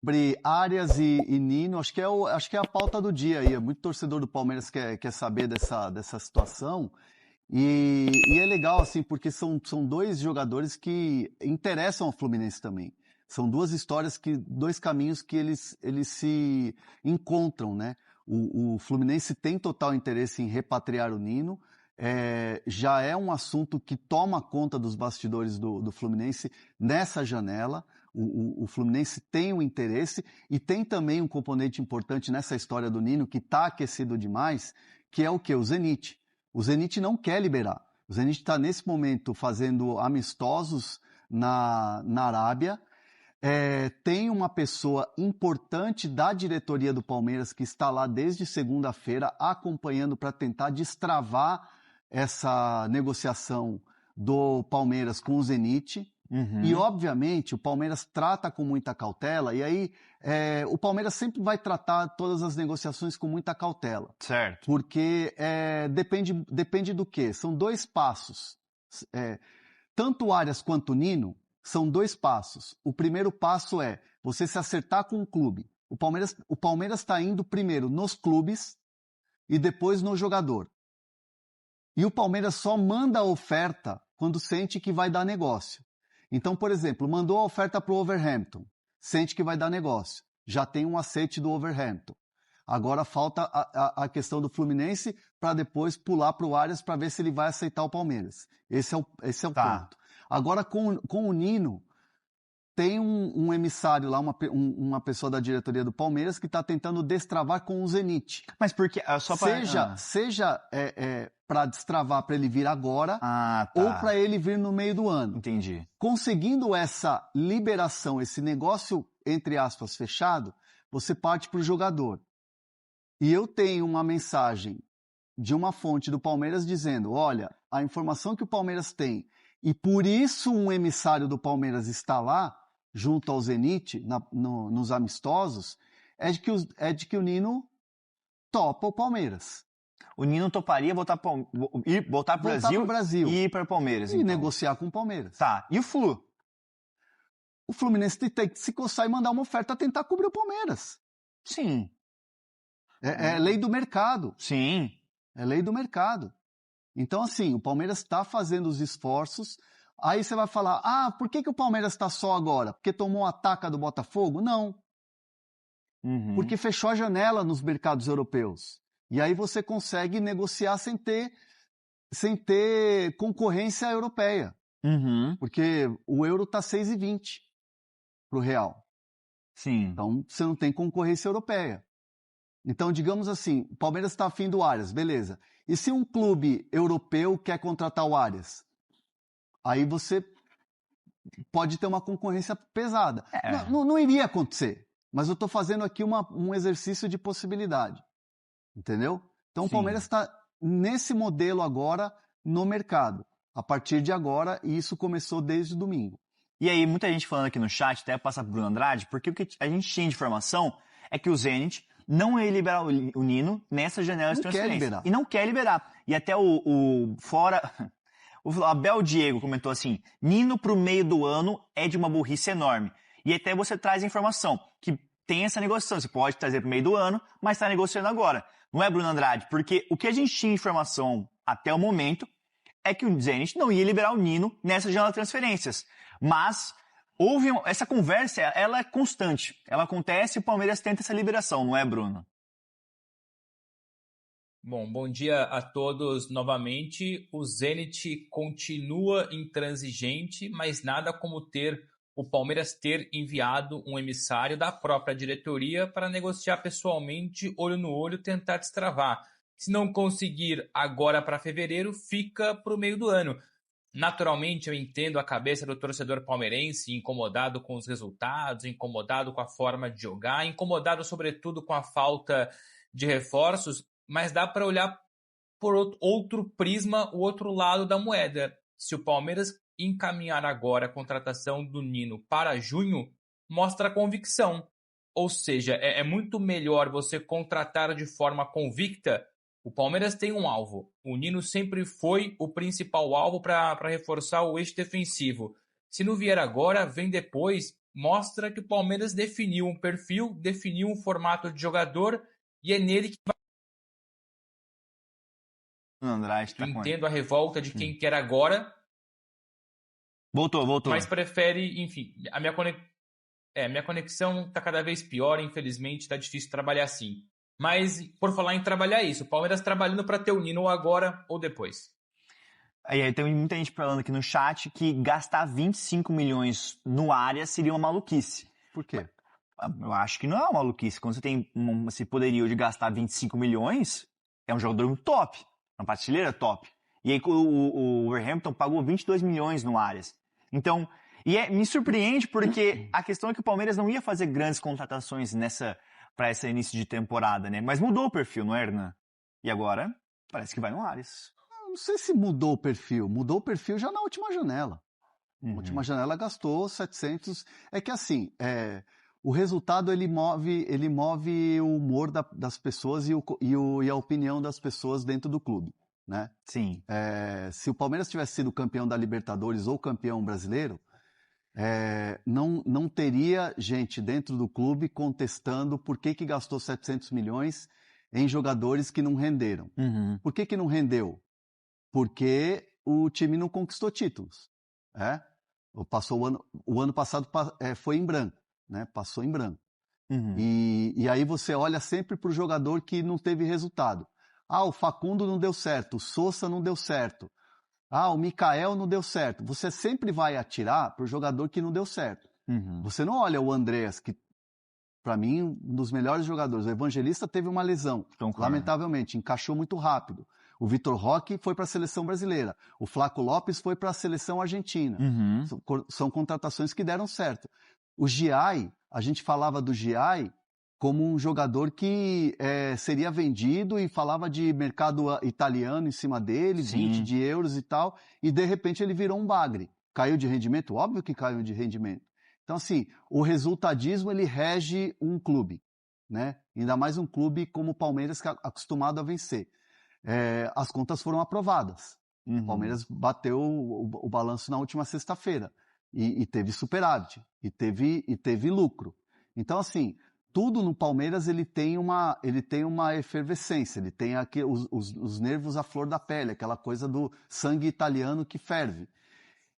Sobre Arias e Nino, acho que é a pauta do dia aí. Muito torcedor do Palmeiras quer saber dessa situação. E é legal, assim, porque são dois jogadores que interessam ao Fluminense também. São duas histórias, dois caminhos que eles se encontram, né? O Fluminense tem total interesse em repatriar o Nino. Já é um assunto que toma conta dos bastidores do Fluminense nessa janela. O Fluminense tem um interesse e tem também um componente importante nessa história do Nino, que está aquecido demais, que é o quê? O Zenit. O Zenit não quer liberar. O Zenit está, nesse momento, fazendo amistosos na Arábia. Tem uma pessoa importante da diretoria do Palmeiras que está lá desde segunda-feira acompanhando para tentar destravar essa negociação do Palmeiras com o Zenit. E, obviamente, o Palmeiras trata com muita cautela, e aí o Palmeiras sempre vai tratar todas as negociações com muita cautela. Certo. Porque depende do quê? São dois passos. Tanto o Arias quanto o Nino são dois passos. O primeiro passo é você se acertar com o clube. O Palmeiras está indo primeiro nos clubes e depois no jogador. E o Palmeiras só manda a oferta quando sente que vai dar negócio. Então, por exemplo, mandou a oferta para o Wolverhampton, sente que vai dar negócio. Já tem um aceite do Wolverhampton. Agora falta a questão do Fluminense para depois pular para o Arias para ver se ele vai aceitar o Palmeiras. Esse é o ponto. Agora, com o Nino, tem um emissário lá, uma pessoa da diretoria do Palmeiras que está tentando destravar com o Zenit. Mas porque... Seja para destravar para ele vir agora, ou para ele vir no meio do ano. Entendi. Conseguindo essa liberação, esse negócio, entre aspas, fechado, você parte para o jogador. E eu tenho uma mensagem de uma fonte do Palmeiras dizendo, olha, a informação que o Palmeiras tem, e por isso um emissário do Palmeiras está lá, junto ao Zenit, nos amistosos, é de que o Nino topa o Palmeiras. O Nino toparia voltar para o Brasil e ir para o Palmeiras. E negociar com o Palmeiras. Tá. E o Flu? O Fluminense tem que se coçar e mandar uma oferta tentar cobrir o Palmeiras. Sim. É lei do mercado. Sim. É lei do mercado. Então, assim, o Palmeiras está fazendo os esforços. Aí você vai falar, por que o Palmeiras está só agora? Porque tomou a taca do Botafogo? Não. Porque fechou a janela nos mercados europeus. E aí você consegue negociar sem ter concorrência europeia. Porque o euro está 6,20 para o real. Sim. Então, você não tem concorrência europeia. Então, digamos assim, o Palmeiras está afim do Arias, beleza. E se um clube europeu quer contratar o Arias? Aí você pode ter uma concorrência pesada. Não iria acontecer, mas eu estou fazendo aqui um exercício de possibilidade. Entendeu? Então, o Palmeiras está nesse modelo agora no mercado. A partir de agora, e isso começou desde domingo. E aí, muita gente falando aqui no chat, até passar pro Bruno Andrade, porque o que a gente tinha de informação é que o Zenit não ia liberar o Nino nessa janela de transferência. E não quer liberar. E até o Abel Diego comentou assim, Nino pro meio do ano é de uma burrice enorme. E até você traz a informação que tem essa negociação. Você pode trazer pro meio do ano, mas está negociando agora. Não é, Bruno Andrade? Porque o que a gente tinha de informação até o momento é que o Zenit não ia liberar o Nino nessa janela de transferências. Mas essa conversa, ela é constante. Ela acontece e o Palmeiras tenta essa liberação, não é, Bruno? Bom dia a todos novamente. O Zenit continua intransigente, mas nada como o Palmeiras ter enviado um emissário da própria diretoria para negociar pessoalmente, olho no olho, tentar destravar. Se não conseguir agora para fevereiro, fica para o meio do ano. Naturalmente, eu entendo a cabeça do torcedor palmeirense, incomodado com os resultados, incomodado com a forma de jogar, incomodado sobretudo com a falta de reforços, mas dá para olhar por outro prisma, o outro lado da moeda. Se o Palmeiras encaminhar agora a contratação do Nino para junho, mostra convicção. Ou seja, é muito melhor você contratar de forma convicta. O Palmeiras tem um alvo. O Nino sempre foi o principal alvo para reforçar o eixo defensivo. Se não vier agora, vem depois. mostra que o Palmeiras definiu um perfil, definiu um formato de jogador e é nele que vai. Andrade tá Entendo a revolta de quem quer agora. Voltou. Mas prefere, enfim, minha conexão tá cada vez pior, infelizmente, tá difícil trabalhar assim. Mas, por falar em trabalhar isso, o Palmeiras trabalhando para ter o Nino agora ou depois. Aí tem muita gente falando aqui no chat que gastar 25 milhões no Arias seria uma maluquice. Por quê? Eu acho que não é uma maluquice. Quando você tem esse poderio de gastar 25 milhões, é um jogador muito top. Uma prateleira top. E aí o Wolverhampton pagou 22 milhões no Arias. Então, me surpreende porque a questão é que o Palmeiras não ia fazer grandes contratações para esse início de temporada, né? Mas mudou o perfil, não é, Hernan? E agora, parece que vai no Arias. Não sei se mudou o perfil. Mudou o perfil já na última janela. Uhum. A última janela gastou 700. É que assim, o resultado ele move o humor das pessoas e a opinião das pessoas dentro do clube, né? Sim. Se o Palmeiras tivesse sido campeão da Libertadores ou campeão brasileiro, não teria gente dentro do clube contestando por que gastou 700 milhões em jogadores que não renderam. Uhum. Por que não rendeu? Porque o time não conquistou títulos. O ano passado foi em branco, né? Passou em branco. Uhum. E aí você olha sempre para o jogador que não teve resultado. O Facundo não deu certo, o Sousa não deu certo. O Mikael não deu certo. Você sempre vai atirar para o jogador que não deu certo. Uhum. Você não olha o Andreas, que para mim um dos melhores jogadores. O Evangelista teve uma lesão, lamentavelmente, encaixou muito rápido. O Vitor Roque foi para a seleção brasileira. O Flaco Lopes foi para a seleção argentina. Uhum. São contratações que deram certo. O Giai, a gente falava do Giai como um jogador que seria vendido e falava de mercado italiano em cima dele, Sim. 20 de euros e tal, e de repente ele virou um bagre. Caiu de rendimento? Óbvio que caiu de rendimento. Então, assim, o resultadismo ele rege um clube, né? Ainda mais um clube como o Palmeiras, que é acostumado a vencer. As contas foram aprovadas. Uhum. O Palmeiras bateu o balanço na última sexta-feira e teve superávit, e teve lucro. Então, assim, tudo no Palmeiras ele tem uma efervescência, ele tem aqui os nervos à flor da pele, aquela coisa do sangue italiano que ferve.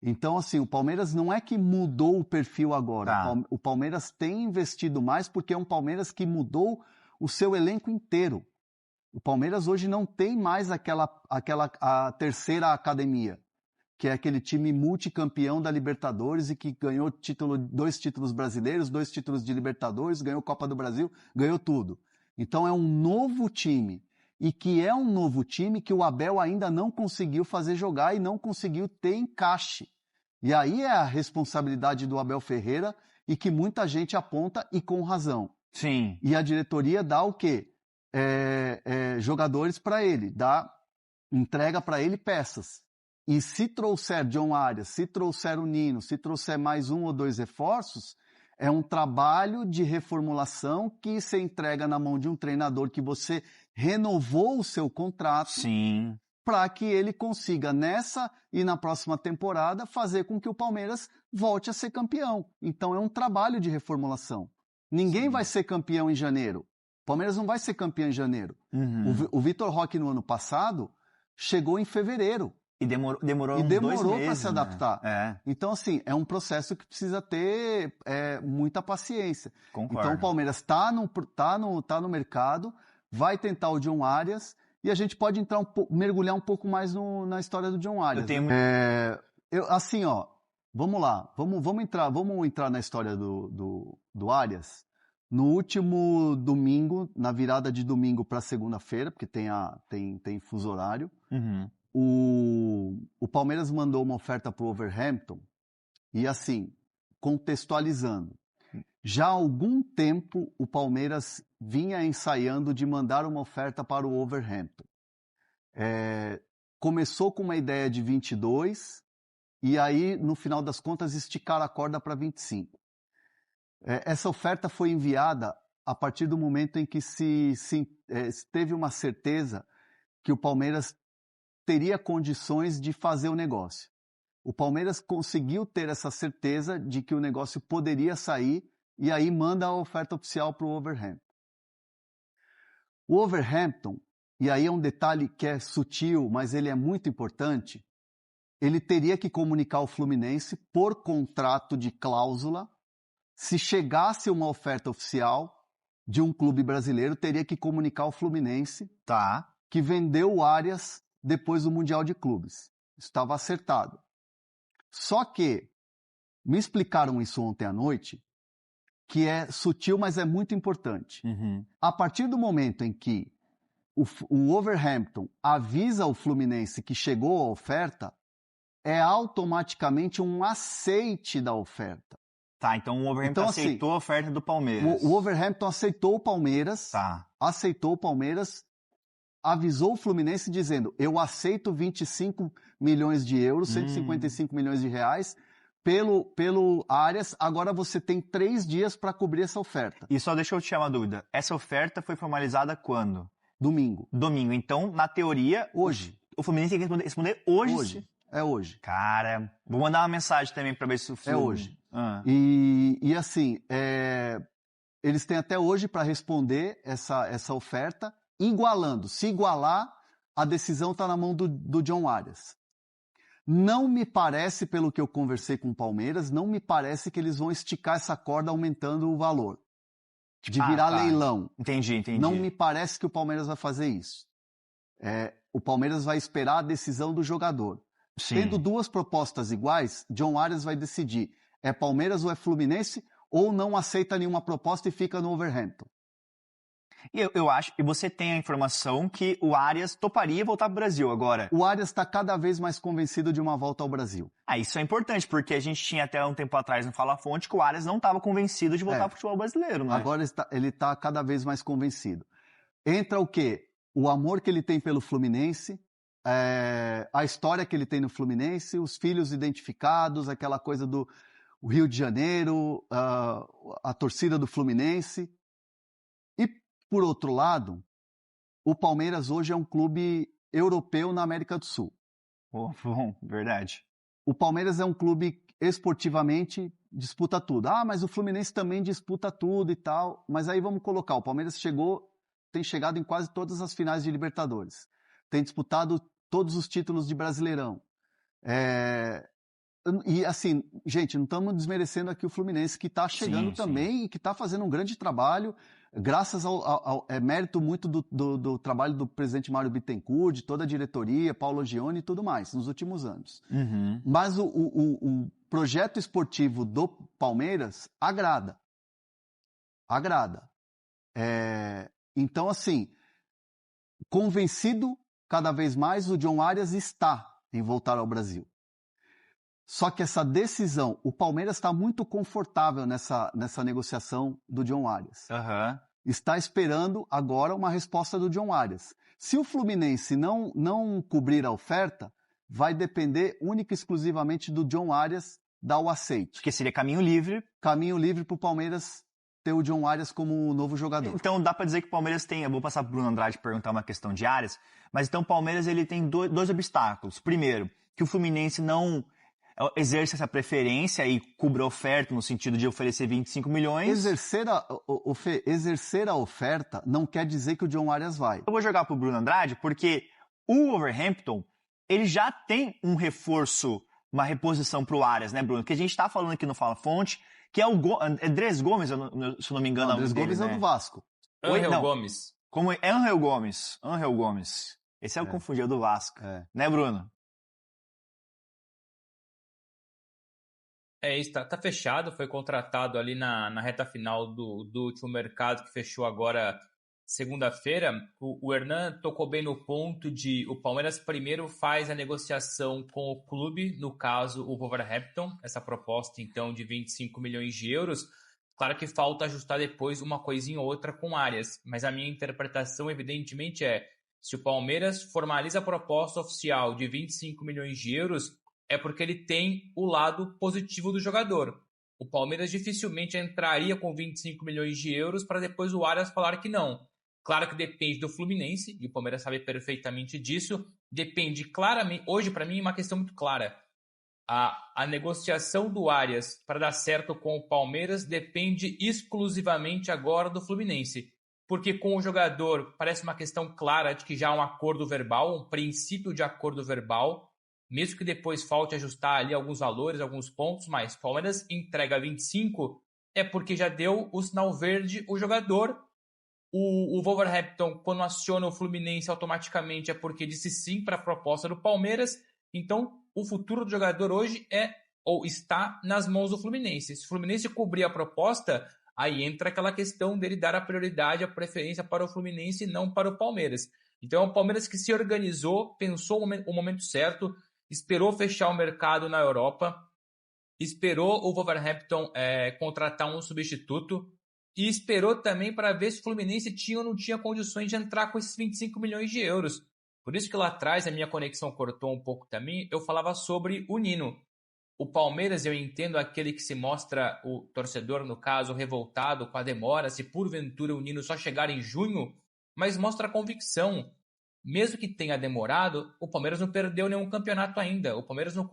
Então, assim, o Palmeiras não é que mudou o perfil agora. Tá. O Palmeiras tem investido mais porque é um Palmeiras que mudou o seu elenco inteiro. O Palmeiras hoje não tem mais a terceira academia, que é aquele time multicampeão da Libertadores e que ganhou 2 títulos brasileiros, 2 títulos de Libertadores, ganhou Copa do Brasil, ganhou tudo. Então é um novo time. E que é um novo time que o Abel ainda não conseguiu fazer jogar e não conseguiu ter encaixe. E aí é a responsabilidade do Abel Ferreira e que muita gente aponta e com razão. Sim. E a diretoria dá o quê? Jogadores para ele, entrega para ele peças. E se trouxer John Arias, se trouxer o Nino, se trouxer mais 1 ou 2 reforços, é um trabalho de reformulação que você entrega na mão de um treinador que você renovou o seu contrato para que ele consiga nessa e na próxima temporada fazer com que o Palmeiras volte a ser campeão. Então é um trabalho de reformulação. Ninguém vai ser campeão em janeiro. O Palmeiras não vai ser campeão em janeiro. Uhum. O Vitor Roque no ano passado chegou em fevereiro. E demorou uns 2 meses, para se adaptar. Né? Então, assim, é um processo que precisa ter muita paciência. Concordo. Então, o Palmeiras está no mercado, vai tentar o John Arias, e a gente pode mergulhar um pouco mais na história do John Arias. Vamos lá, vamos entrar na história do Arias. No último domingo, na virada de domingo para segunda-feira, porque tem fuso horário, uhum. O Palmeiras mandou uma oferta para o Wolverhampton e, assim, contextualizando, já há algum tempo o Palmeiras vinha ensaiando de mandar uma oferta para o Wolverhampton. Começou com uma ideia de 22 e aí, no final das contas, esticaram a corda para 25. Essa oferta foi enviada a partir do momento em que se teve uma certeza que o Palmeiras teria condições de fazer o negócio. O Palmeiras conseguiu ter essa certeza de que o negócio poderia sair e aí manda a oferta oficial para o Wolverhampton. O Wolverhampton, e aí é um detalhe que é sutil, mas ele é muito importante, ele teria que comunicar ao Fluminense por contrato de cláusula, se chegasse uma oferta oficial de um clube brasileiro, teria que comunicar ao Fluminense que vendeu o Arias depois do Mundial de Clubes. Estava acertado. Só que me explicaram isso ontem à noite, que é sutil, mas é muito importante. A partir do momento em que o Wolverhampton avisa ao Fluminense que chegou a oferta, é automaticamente um aceite da oferta. Tá, então o Wolverhampton aceitou a oferta do Palmeiras. O Wolverhampton aceitou o Palmeiras, avisou o Fluminense dizendo, eu aceito 25 milhões de euros, 155 milhões de reais, pelo Arias, agora você tem 3 dias para cobrir essa oferta. E só deixa eu te tirar uma dúvida, essa oferta foi formalizada quando? Domingo. Então, na teoria... Hoje. O Fluminense tem que responder hoje? Hoje. É hoje. Cara, vou mandar uma mensagem também para ver se o Fluminense... É hoje. E assim, eles têm até hoje para responder essa oferta, igualando. Se igualar, a decisão está na mão do John Arias. Não me parece, pelo que eu conversei com o Palmeiras, não me parece que eles vão esticar essa corda aumentando o valor. De virar leilão. Entendi. Não me parece que o Palmeiras vai fazer isso. O Palmeiras vai esperar a decisão do jogador. Sim. Tendo 2 propostas iguais, John Arias vai decidir é Palmeiras ou é Fluminense, ou não aceita nenhuma proposta e fica no Wolverhampton. Eu acho que você tem a informação que o Arias toparia voltar para o Brasil agora. O Arias está cada vez mais convencido de uma volta ao Brasil. Isso é importante, porque a gente tinha até um tempo atrás no Fala Fonte que o Arias não estava convencido de voltar para o futebol brasileiro, não é? Agora ele está cada vez mais convencido. Entra o quê? O amor que ele tem pelo Fluminense, a história que ele tem no Fluminense, os filhos identificados, aquela coisa do Rio de Janeiro, a torcida do Fluminense. E, por outro lado, o Palmeiras hoje é um clube europeu na América do Sul. Bom, verdade. O Palmeiras é um clube esportivamente disputa tudo. Mas o Fluminense também disputa tudo e tal. Mas aí vamos colocar, o Palmeiras tem chegado em quase todas as finais de Libertadores. Tem disputado todos os títulos de Brasileirão. E assim, gente, não estamos desmerecendo aqui o Fluminense, que está chegando também e que está fazendo um grande trabalho, graças ao mérito muito do trabalho do presidente Mário Bittencourt, de toda a diretoria, Paulo Gione e tudo mais, nos últimos anos. Mas o projeto esportivo do Palmeiras agrada. Então, assim, convencido cada vez mais, o John Arias está em voltar ao Brasil. Só que essa decisão, o Palmeiras está muito confortável nessa negociação do John Arias. Está esperando agora uma resposta do John Arias. Se o Fluminense não cobrir a oferta, vai depender única e exclusivamente do John Arias dar o aceite. Porque seria caminho livre. Caminho livre para o Palmeiras ter o John Arias como novo jogador. Então dá para dizer que o Palmeiras tem... Eu vou passar para o Bruno Andrade perguntar uma questão de Arias, mas então o Palmeiras ele tem 2 obstáculos. Primeiro, que o Fluminense não exerce essa preferência e cubra a oferta no sentido de oferecer 25 milhões. Exercer a oferta não quer dizer que o John Arias vai. Eu vou jogar pro Bruno Andrade porque o Wolverhampton, ele já tem um reforço, uma reposição pro Arias, né, Bruno? Que a gente tá falando aqui no Fala Fonte, que é o Dres Gomes, se eu não me engano. Dres Gomes é do Vasco. Angel Gomes. Como é Angel Gomes. Esse é o confundido do Vasco. Né, Bruno? Isso, tá fechado, foi contratado ali na reta final do último mercado, que fechou agora segunda-feira. O Hernan tocou bem no ponto de o Palmeiras primeiro faz a negociação com o clube, no caso o Wolverhampton, essa proposta então de 25 milhões de euros. Claro que falta ajustar depois uma coisinha ou outra com Arias, mas a minha interpretação evidentemente se o Palmeiras formaliza a proposta oficial de 25 milhões de euros, é porque ele tem o lado positivo do jogador. O Palmeiras dificilmente entraria com 25 milhões de euros para depois o Arias falar que não. Claro que depende do Fluminense, e o Palmeiras sabe perfeitamente disso. Depende claramente... Hoje, para mim, é uma questão muito clara. A negociação do Arias para dar certo com o Palmeiras depende exclusivamente agora do Fluminense. Porque com o jogador parece uma questão clara de que já há um acordo verbal, um princípio de acordo verbal, mesmo que depois falte ajustar ali alguns valores, alguns pontos, mas o Palmeiras entrega 25, é porque já deu o sinal verde o jogador. O Wolverhampton, quando aciona o Fluminense automaticamente, é porque disse sim para a proposta do Palmeiras. Então, o futuro do jogador hoje está nas mãos do Fluminense. Se o Fluminense cobrir a proposta, aí entra aquela questão dele dar a prioridade, a preferência para o Fluminense e não para o Palmeiras. Então, é o Palmeiras que se organizou, pensou o momento certo, esperou fechar o mercado na Europa, esperou o Wolverhampton contratar um substituto e esperou também para ver se o Fluminense tinha ou não tinha condições de entrar com esses 25 milhões de euros. Por isso que lá atrás a minha conexão cortou um pouco também, eu falava sobre o Nino. O Palmeiras, eu entendo aquele que se mostra, o torcedor, no caso, revoltado com a demora, se porventura o Nino só chegar em junho, mas mostra a convicção. Mesmo que tenha demorado, o Palmeiras não perdeu nenhum campeonato ainda. O Palmeiras não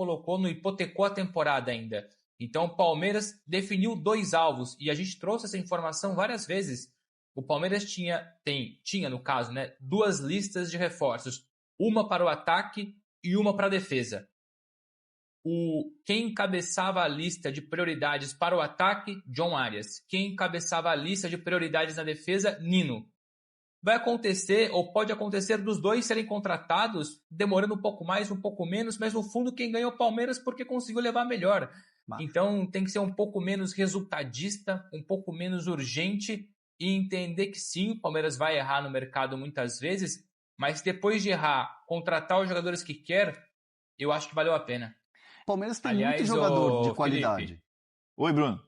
hipotecou a temporada ainda. Então o Palmeiras definiu 2 alvos, e a gente trouxe essa informação várias vezes. O Palmeiras tinha no caso, 2 listas de reforços. Uma para o ataque e uma para a defesa. Quem encabeçava a lista de prioridades para o ataque, John Arias. Quem encabeçava a lista de prioridades na defesa, Nino. Vai acontecer, ou pode acontecer, dos 2 serem contratados, demorando um pouco mais, um pouco menos, mas no fundo quem ganhou é o Palmeiras porque conseguiu levar melhor. Então tem que ser um pouco menos resultadista, um pouco menos urgente e entender que sim, o Palmeiras vai errar no mercado muitas vezes, mas depois de errar, contratar os jogadores que quer, eu acho que valeu a pena. O Palmeiras tem muito jogador de qualidade. Felipe. Oi, Bruno.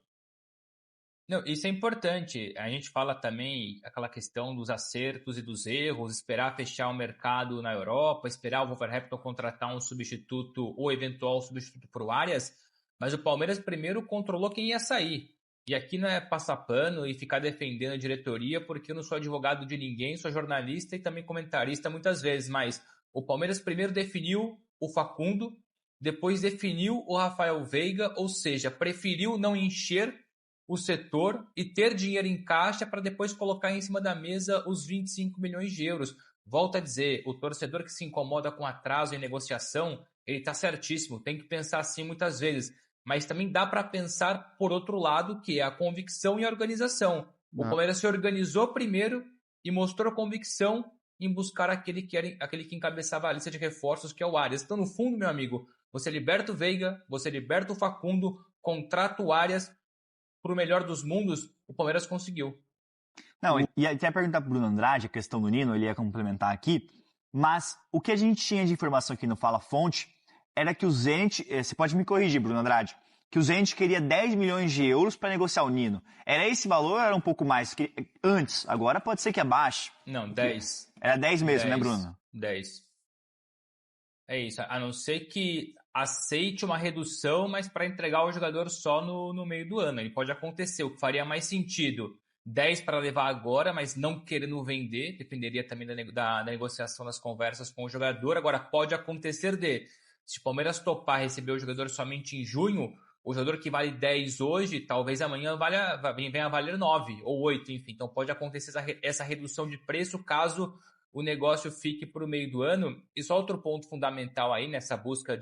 Não, isso é importante. A gente fala também aquela questão dos acertos e dos erros, esperar fechar o mercado na Europa, esperar o Wolverhampton contratar um substituto ou eventual substituto para o Arias, mas o Palmeiras primeiro controlou quem ia sair. E aqui não é passar pano e ficar defendendo a diretoria, porque eu não sou advogado de ninguém, sou jornalista e também comentarista muitas vezes, mas o Palmeiras primeiro definiu o Facundo, depois definiu o Rafael Veiga, ou seja, preferiu não encher o setor e ter dinheiro em caixa para depois colocar em cima da mesa os 25 milhões de euros. Volto a dizer, o torcedor que se incomoda com atraso em negociação, ele está certíssimo, tem que pensar assim muitas vezes. Mas também dá para pensar por outro lado, que é a convicção e a organização. O Palmeiras se organizou primeiro e mostrou convicção em buscar aquele que encabeçava a lista de reforços, que é o Arias. Então, no fundo, meu amigo, você liberta o Veiga, você liberta o Facundo, contrata o Arias. Para o melhor dos mundos, o Palmeiras conseguiu. Não, e até perguntar para o Bruno Andrade, a questão do Nino, ele ia complementar aqui, mas o que a gente tinha de informação aqui no Fala Fonte era que o Zenit, você pode me corrigir, Bruno Andrade, que o Zenit queria 10 milhões de euros para negociar o Nino. Era esse valor ou era um pouco mais? Que antes, agora pode ser que abaixe. Não, 10. Era 10 mesmo, 10, né, Bruno? 10. É isso, a não ser que aceite uma redução, mas para entregar o jogador só no meio do ano. Ele pode acontecer, o que faria mais sentido. 10 para levar agora, mas não querendo vender, dependeria também da negociação das conversas com o jogador. Agora, pode acontecer se o Palmeiras topar receber o jogador somente em junho, o jogador que vale 10 hoje, talvez amanhã venha a valer 9 ou 8, enfim. Então pode acontecer essa redução de preço caso o negócio fique para o meio do ano. E só outro ponto fundamental aí nessa busca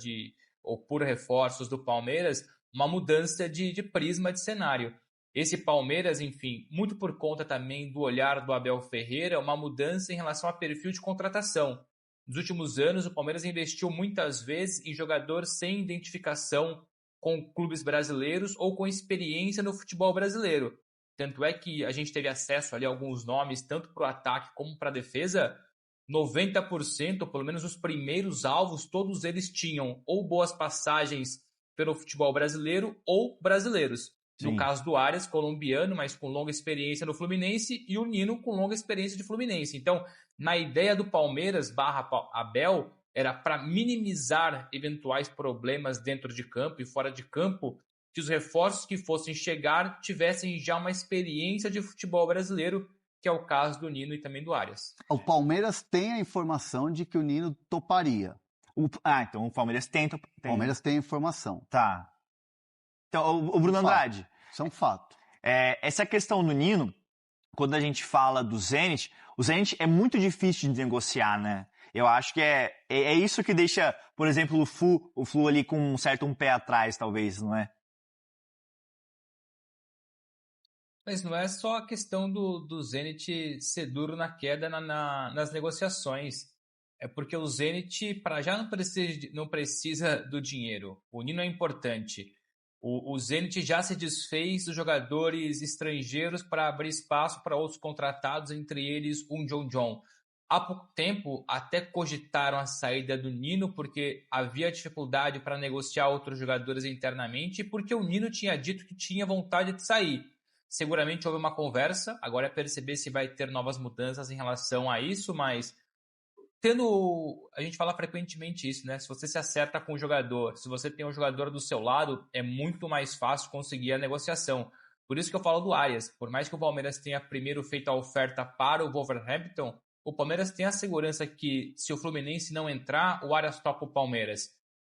por reforços do Palmeiras, uma mudança de prisma de cenário. Esse Palmeiras, enfim, muito por conta também do olhar do Abel Ferreira, uma mudança em relação a perfil de contratação. Nos últimos anos, o Palmeiras investiu muitas vezes em jogador sem identificação com clubes brasileiros ou com experiência no futebol brasileiro. Tanto é que a gente teve acesso ali a alguns nomes, tanto para o ataque como para a defesa. 90%, pelo menos os primeiros alvos, todos eles tinham ou boas passagens pelo futebol brasileiro ou brasileiros. Sim. No caso do Arias, colombiano, mas com longa experiência no Fluminense, e o Nino com longa experiência de Fluminense. Então, na ideia do Palmeiras / Abel, era para minimizar eventuais problemas dentro de campo e fora de campo, que os reforços que fossem chegar tivessem já uma experiência de futebol brasileiro, que é o caso do Nino e também do Arias. O Palmeiras tem a informação de que o Nino toparia. Então o Palmeiras tem. O Palmeiras tem informação. Tá. Então, o Bruno Andrade. Isso é um fato. Essa questão do Nino, quando a gente fala do Zenit, o Zenit é muito difícil de negociar, né? Eu acho que é isso que deixa, por exemplo, o Flu ali com um pé atrás, talvez, não é? Mas não é só a questão do Zenit ser duro na queda nas negociações. É porque o Zenit, para já, não precisa do dinheiro. O Nino é importante. O Zenit já se desfez dos jogadores estrangeiros para abrir espaço para outros contratados, entre eles um John. Há pouco tempo, até cogitaram a saída do Nino, porque havia dificuldade para negociar outros jogadores internamente, e porque o Nino tinha dito que tinha vontade de sair. Seguramente houve uma conversa, agora é perceber se vai ter novas mudanças em relação a isso, mas a gente fala frequentemente isso, né? Se você se acerta com o jogador, se você tem um jogador do seu lado, é muito mais fácil conseguir a negociação. Por isso que eu falo do Arias. Por mais que o Palmeiras tenha primeiro feito a oferta para o Wolverhampton, o Palmeiras tem a segurança que, se o Fluminense não entrar, o Arias topa o Palmeiras.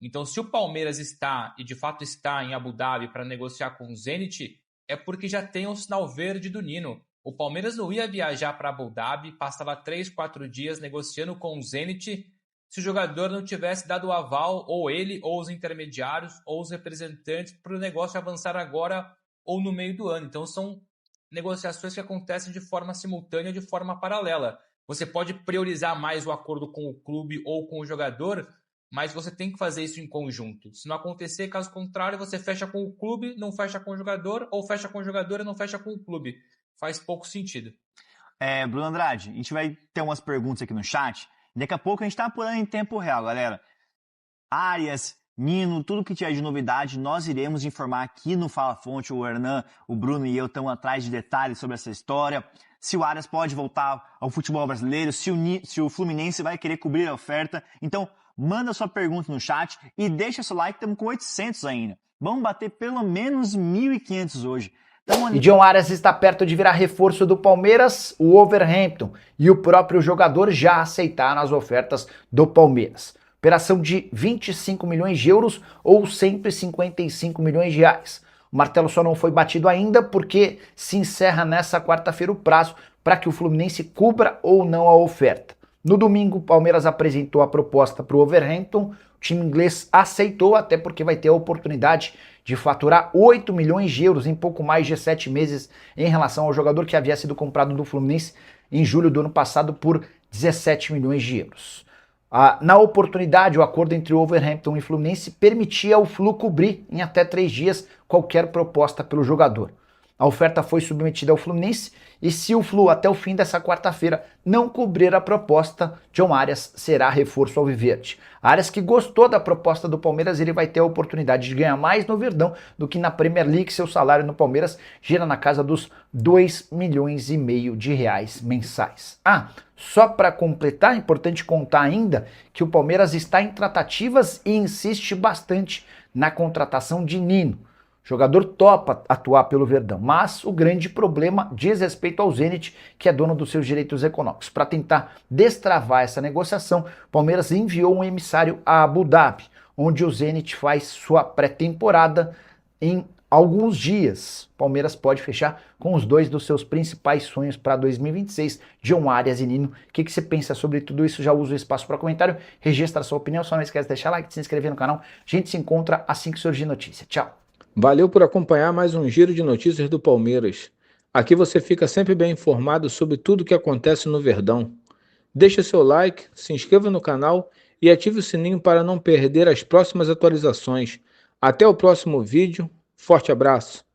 Então, se o Palmeiras está, e de fato está em Abu Dhabi para negociar com o Zenit, é porque já tem um sinal verde do Nino. O Palmeiras não ia viajar para Abu Dhabi, passava 3, 4 dias negociando com o Zenit, se o jogador não tivesse dado o aval, ou ele, ou os intermediários, ou os representantes, para o negócio avançar agora ou no meio do ano. Então são negociações que acontecem de forma simultânea, de forma paralela. Você pode priorizar mais o acordo com o clube ou com o jogador, mas você tem que fazer isso em conjunto. Se não acontecer, caso contrário, você fecha com o clube, não fecha com o jogador, ou fecha com o jogador e não fecha com o clube. Faz pouco sentido. Bruno Andrade, a gente vai ter umas perguntas aqui no chat. Daqui a pouco a gente está apurando em tempo real, galera. Arias, Nino, tudo que tiver de novidade, nós iremos informar aqui no Fala Fonte. O Hernan, o Bruno e eu estamos atrás de detalhes sobre essa história. Se o Arias pode voltar ao futebol brasileiro, se o Fluminense vai querer cobrir a oferta. Então, manda sua pergunta no chat e deixa seu like, estamos com 800 ainda. Vamos bater pelo menos 1.500 hoje. E John Arias está perto de virar reforço do Palmeiras, o Wolverhampton e o próprio jogador já aceitaram as ofertas do Palmeiras. Operação de 25 milhões de euros ou 155 milhões de reais. O martelo só não foi batido ainda porque se encerra nessa quarta-feira o prazo para que o Fluminense cubra ou não a oferta. No domingo, o Palmeiras apresentou a proposta para o Wolverhampton. O time inglês aceitou, até porque vai ter a oportunidade de faturar 8 milhões de euros em pouco mais de 7 meses em relação ao jogador que havia sido comprado do Fluminense em julho do ano passado por 17 milhões de euros. Na oportunidade, o acordo entre o Wolverhampton e o Fluminense permitia ao Flu cobrir em até 3 dias qualquer proposta pelo jogador. A oferta foi submetida ao Fluminense e se o Flu até o fim dessa quarta-feira não cobrir a proposta, John Arias será reforço alviverde. Arias, que gostou da proposta do Palmeiras, ele vai ter a oportunidade de ganhar mais no Verdão do que na Premier League. Seu salário no Palmeiras gira na casa dos 2,5 milhões de reais mensais. Só para completar, é importante contar ainda que o Palmeiras está em tratativas e insiste bastante na contratação de Nino. O jogador topa atuar pelo Verdão, mas o grande problema diz respeito ao Zenit, que é dono dos seus direitos econômicos. Para tentar destravar essa negociação, o Palmeiras enviou um emissário a Abu Dhabi, onde o Zenit faz sua pré-temporada em alguns dias. O Palmeiras pode fechar com os 2 dos seus principais sonhos para 2026, John Arias e Nino. O que você pensa sobre tudo isso? Já usa o espaço para comentário, registra a sua opinião, só não esquece de deixar like, de se inscrever no canal. A gente se encontra assim que surgir notícia. Tchau! Valeu por acompanhar mais um giro de notícias do Palmeiras. Aqui você fica sempre bem informado sobre tudo o que acontece no Verdão. Deixe seu like, se inscreva no canal e ative o sininho para não perder as próximas atualizações. Até o próximo vídeo. Forte abraço!